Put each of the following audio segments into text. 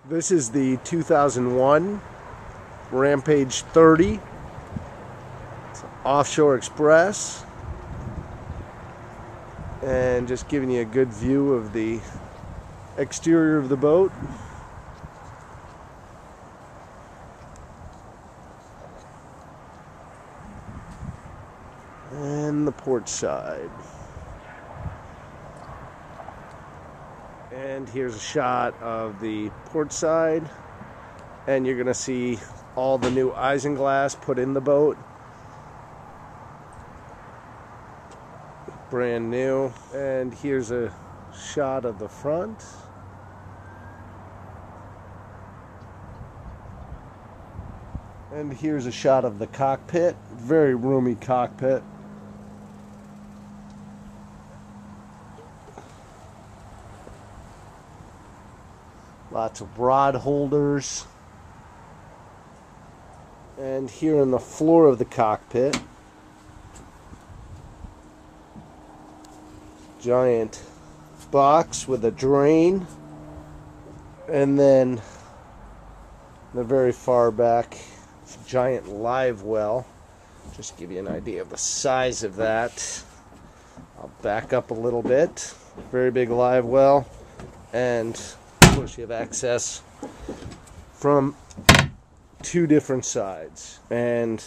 This is the 2001 Rampage 30. It's Offshore Express. And just giving you a good view of the exterior of the boat. And the port side. And here's a shot of the port side. And you're going to see all the new isinglass put in the boat. Brand new. And here's a shot of the front. And here's a shot of the cockpit. Very roomy cockpit. Lots of rod holders. And here on the floor of the cockpit, giant box with a drain. And then the very far back, giant live well. Just to give you an idea of the size of that. I'll back up a little bit. Very big live well. And of course you have access from two different sides. And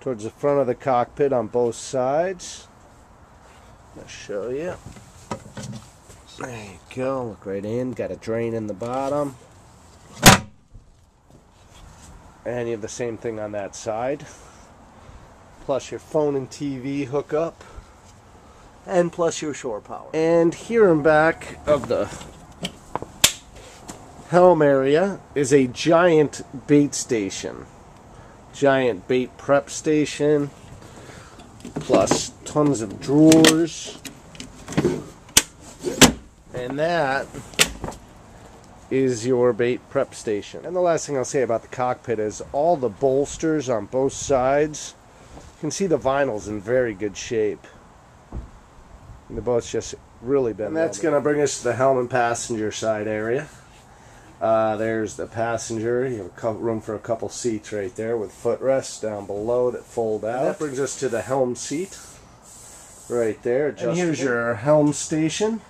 towards the front of the cockpit on both sides. I'll show you. There you go. Look right in. Got a drain in the bottom. And you have the same thing on that side. Plus your phone and TV hookup. And plus your shore power. And here in back of the helm area is a giant bait station. Giant bait prep station. Plus tons of drawers. And that is your bait prep station. And the last thing I'll say about the cockpit is all the bolsters on both sides. You can see the vinyl's in very good shape. And the boat's just really been. And that's going to bring us to the helm and passenger side area. There's the passenger. You have room for a couple seats right there with footrests down below that fold out. And that brings us to the helm seat right there. And here's your helm station.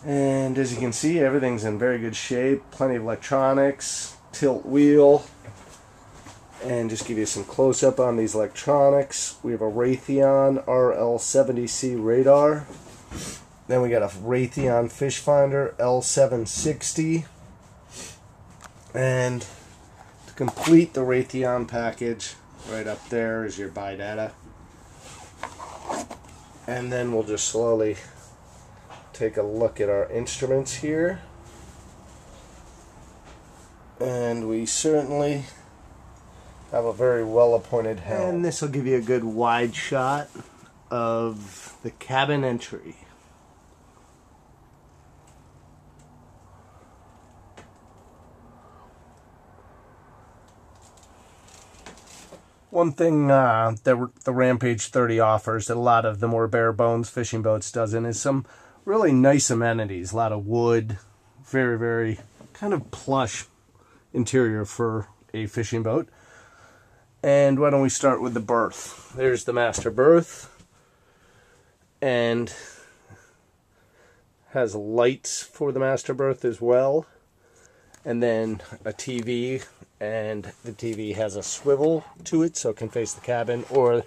And as you can see, everything's in very good shape. Plenty of electronics, tilt wheel. And just give you some close-up on these electronics. We have a Raytheon RL70C radar. Then we got a Raytheon fish finder L760. And to complete the Raytheon package, right up there is your BiData. And then we'll just slowly take a look at our instruments here. And we certainly have a very well appointed helm. And this will give you a good wide shot of the cabin entry. One thing that the Rampage 30 offers that a lot of the more bare bones fishing boats doesn't is some really nice amenities. A lot of wood, very, very kind of plush interior for a fishing boat. And why don't we start with the berth? There's the master berth. And has lights for the master berth as well. And then a TV. And the TV has a swivel to it so it can face the cabin or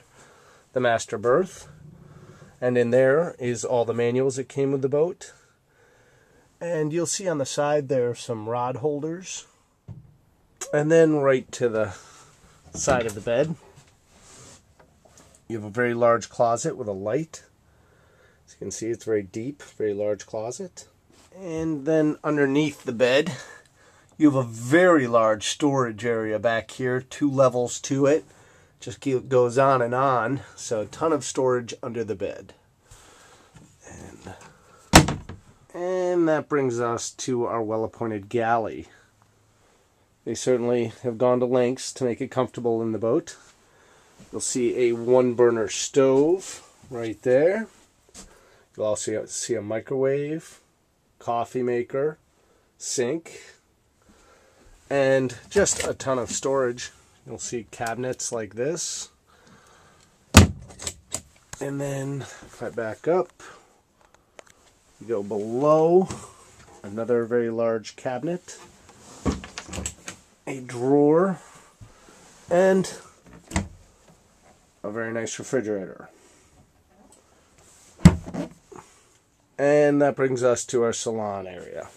the master berth. And in there is all the manuals that came with the boat. And you'll see on the side there are some rod holders. And then right to the side of the bed, you have a very large closet with a light. As you can see, it's very deep, very large closet. And then underneath the bed, you have a very large storage area back here, 2 levels to it. Just goes on and on. So a ton of storage under the bed. And that brings us to our well-appointed galley. They certainly have gone to lengths to make it comfortable in the boat. You'll see a 1-burner stove right there. You'll also see a microwave, coffee maker, sink, and just a ton of storage. You'll see cabinets like this. And then if I back up, you go below, another very large cabinet, a drawer, and a very nice refrigerator. And that brings us to our salon area.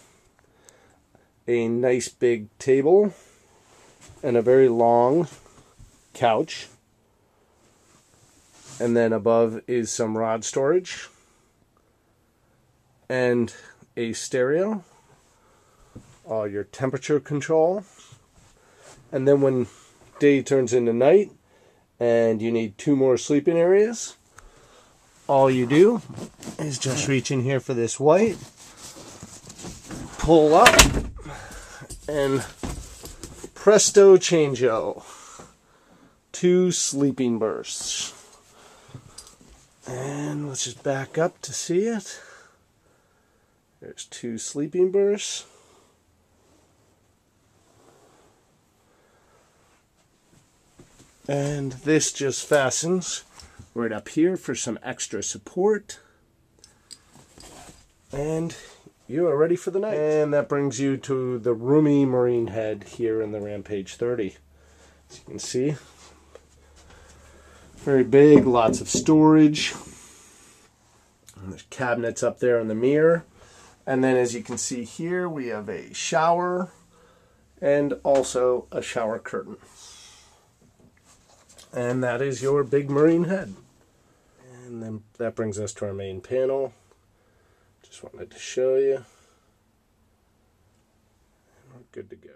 A nice big table and a very long couch. And then above is some rod storage and a stereo, all your temperature control. And then when day turns into night and you need 2 more sleeping areas, all you do is just reach in here for this white, pull up, and presto changeo, 2 sleeping berths. And let's just back up to see it. There's 2 sleeping berths. And this just fastens right up here for some extra support. And you are ready for the night. And that brings you to the roomy marine head here in the Rampage 30. As you can see, very big, lots of storage. And there's cabinets up there in the mirror. And then as you can see here, we have a shower and also a shower curtain. And that is your big marine head. And then that brings us to our main panel. Just wanted to show you. And we're good to go.